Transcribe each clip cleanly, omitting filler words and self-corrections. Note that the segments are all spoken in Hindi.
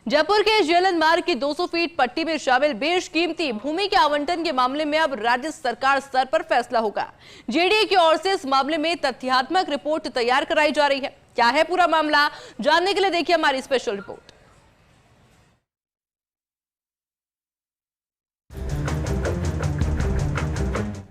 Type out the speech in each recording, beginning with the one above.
जयपुर के जेएलएन मार्ग की 200 फीट पट्टी में शामिल बेशकीमती भूमि के आवंटन के मामले में अब राज्य सरकार स्तर पर फैसला होगा। जेडीए की ओर से इस मामले में तथ्यात्मक रिपोर्ट तैयार कराई जा रही है। क्या है पूरा मामला, जानने के लिए देखिए हमारी स्पेशल रिपोर्ट।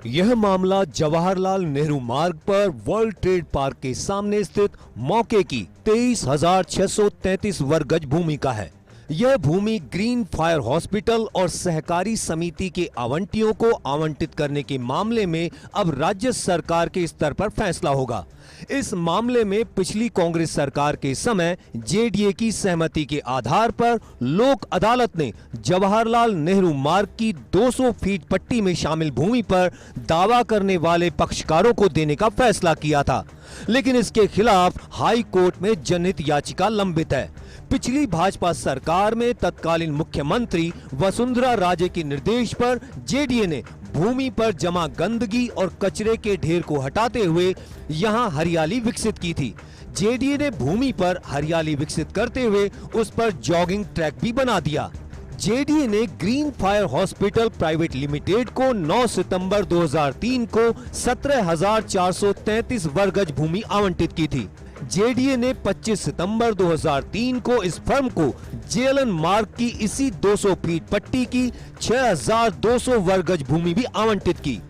यह मामला जवाहरलाल नेहरू मार्ग पर वर्ल्ड ट्रेड पार्क के सामने स्थित मौके की 23,633 वर्ग गज भूमि का है। यह भूमि ग्रीन फायर हॉस्पिटल और सहकारी समिति के आवंटियों को आवंटित करने के मामले में अब राज्य सरकार के स्तर पर फैसला होगा। इस मामले में पिछली कांग्रेस सरकार के समय जेडीए की सहमति के आधार पर लोक अदालत ने जवाहरलाल नेहरू मार्ग की 200 फीट पट्टी में शामिल भूमि पर दावा करने वाले पक्षकारों को देने का फैसला किया था, लेकिन इसके खिलाफ हाई कोर्ट में जनहित याचिका लंबित है। पिछली भाजपा सरकार में तत्कालीन मुख्यमंत्री वसुंधरा राजे के निर्देश पर जेडीए ने भूमि पर जमा गंदगी और कचरे के ढेर को हटाते हुए यहां हरियाली विकसित की थी। जेडीए ने भूमि पर हरियाली विकसित करते हुए उस पर जॉगिंग ट्रैक भी बना दिया। जेडीए ने green fire hospital private limited को 9 सितंबर 2003 को 17,433 वर्ग गज भूमि आवंटित की थी। जेडीए ने 25 सितंबर 2003 को इस फर्म को जेएलएन मार्ग की इसी 200 फीट पट्टी की 6,200 वर्ग गज भूमि भी आवंटित की।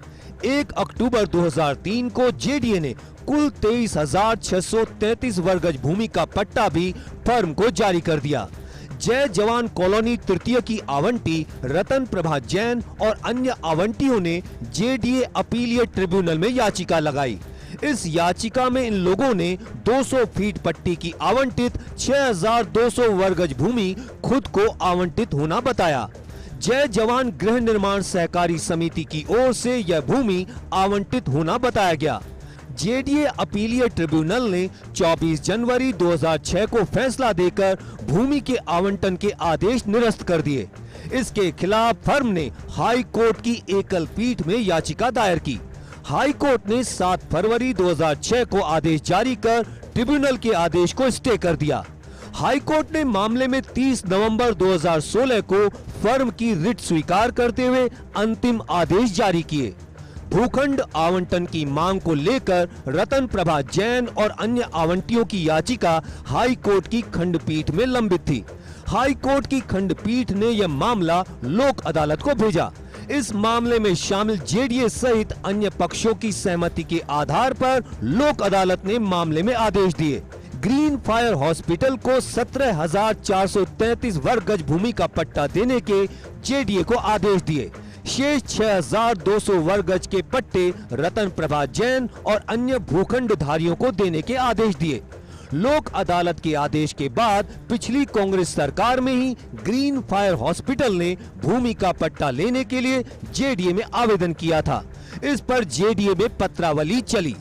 1 अक्टूबर 2003 को जेडीए ने कुल 23,633 वर्ग गज भूमि का पट्टा भी फर्म को जारी कर दिया। जय जवान कॉलोनी तृतीय की आवंटी रतन प्रभा जैन और अन्य आवंटियों ने जेडीए अपीलीय ट्रिब्यूनल में याचिका लगाई। इस याचिका में इन लोगों ने 200 फीट पट्टी की आवंटित 6,200 वर्ग गज भूमि खुद को आवंटित होना बताया। जय जवान गृह निर्माण सहकारी समिति की ओर से यह भूमि आवंटित होना बताया गया। जेडीए अपीलीय ट्रिब्यूनल ने 24 जनवरी 2006 को फैसला देकर भूमि के आवंटन के आदेश निरस्त कर दिए। इसके खिलाफ फर्म ने हाई कोर्ट की एकल पीठ में याचिका दायर की। हाई कोर्ट ने 7 फरवरी 2006 को आदेश जारी कर ट्रिब्यूनल के आदेश को स्टे कर दिया। हाई कोर्ट ने मामले में 30 नवंबर 2016 को फर्म की रिट स्वीकार करते हुए अंतिम आदेश जारी किए। भूखंड आवंटन की मांग को लेकर रतन प्रभा जैन और अन्य आवंटियों की याचिका हाई कोर्ट की खंडपीठ में लंबित थी। हाई कोर्ट की खंडपीठ ने यह मामला लोक अदालत को भेजा। इस मामले में शामिल जेडीए सहित अन्य पक्षों की सहमति के आधार पर लोक अदालत ने मामले में आदेश दिए। ग्रीन फायर हॉस्पिटल को 17,433 वर्ग गज भूमि का पट्टा देने के जेडीए को आदेश दिए। शेष 6,200 वर्ग गज के पट्टे रतन प्रभा जैन और अन्य भूखंडधारियों को देने के आदेश दिए। लोक अदालत के आदेश के बाद पिछली कांग्रेस सरकार में ही ग्रीन फायर हॉस्पिटल ने भूमि का पट्टा लेने के लिए जेडीए में आवेदन किया था। इस पर जेडीए में पत्रावली चली।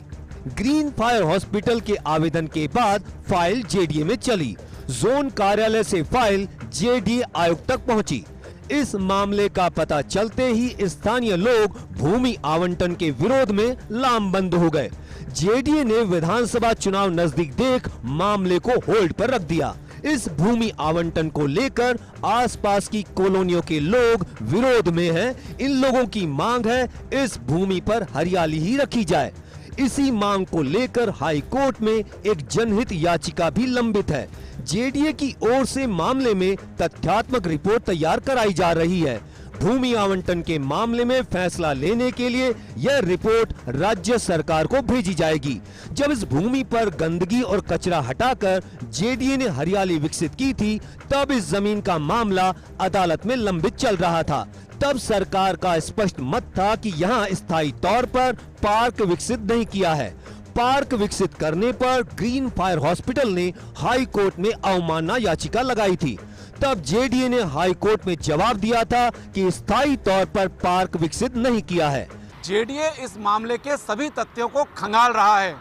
ग्रीन फायर हॉस्पिटल के आवेदन के बाद फाइल जेडीए में चली। जोन कार्यालय से फाइल जेडीए आयुक्त तक पहुंची। इस मामले का पता चलते ही स्थानीय लोग भूमि आवंटन के विरोध में लामबंद हो गए। जेडीए ने विधानसभा चुनाव नजदीक देख मामले को होल्ड पर रख दिया। इस भूमि आवंटन को लेकर आसपास की कॉलोनियों के लोग विरोध में हैं। इन लोगों की मांग है इस भूमि पर हरियाली ही रखी जाए। इसी मांग को लेकर हाई कोर्ट में एक जनहित याचिका भी लंबित है। जेडीए की ओर से मामले में तथ्यात्मक रिपोर्ट तैयार कराई जा रही है। भूमि आवंटन के मामले में फैसला लेने के लिए यह रिपोर्ट राज्य सरकार को भेजी जाएगी। जब इस भूमि पर गंदगी और कचरा हटाकर जेडीए ने हरियाली विकसित की थी, तब इस जमीन का मामला अदालत में लंबित चल रहा था। तब सरकार का स्पष्ट मत था कि यहाँ स्थायी तौर पर पार्क विकसित नहीं किया है। पार्क विकसित करने पर ग्रीन फायर हॉस्पिटल ने हाई कोर्ट में अवमानना याचिका लगाई थी। तब जेडीए ने हाई कोर्ट में जवाब दिया था कि स्थायी तौर पर पार्क विकसित नहीं किया है। जेडीए इस मामले के सभी तथ्यों को खंगाल रहा है।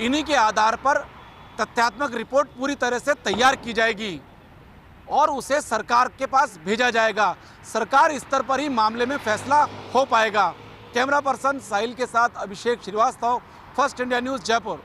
इन्हीं के आधार पर तथ्यात्मक रिपोर्ट पूरी तरह से तैयार की जाएगी और उसे सरकार के पास भेजा जाएगा। सरकार स्तर पर ही मामले में फैसला हो पाएगा। कैमरा पर्सन साहिल के साथ Abhishek Srivastava, First India News, Jaipur.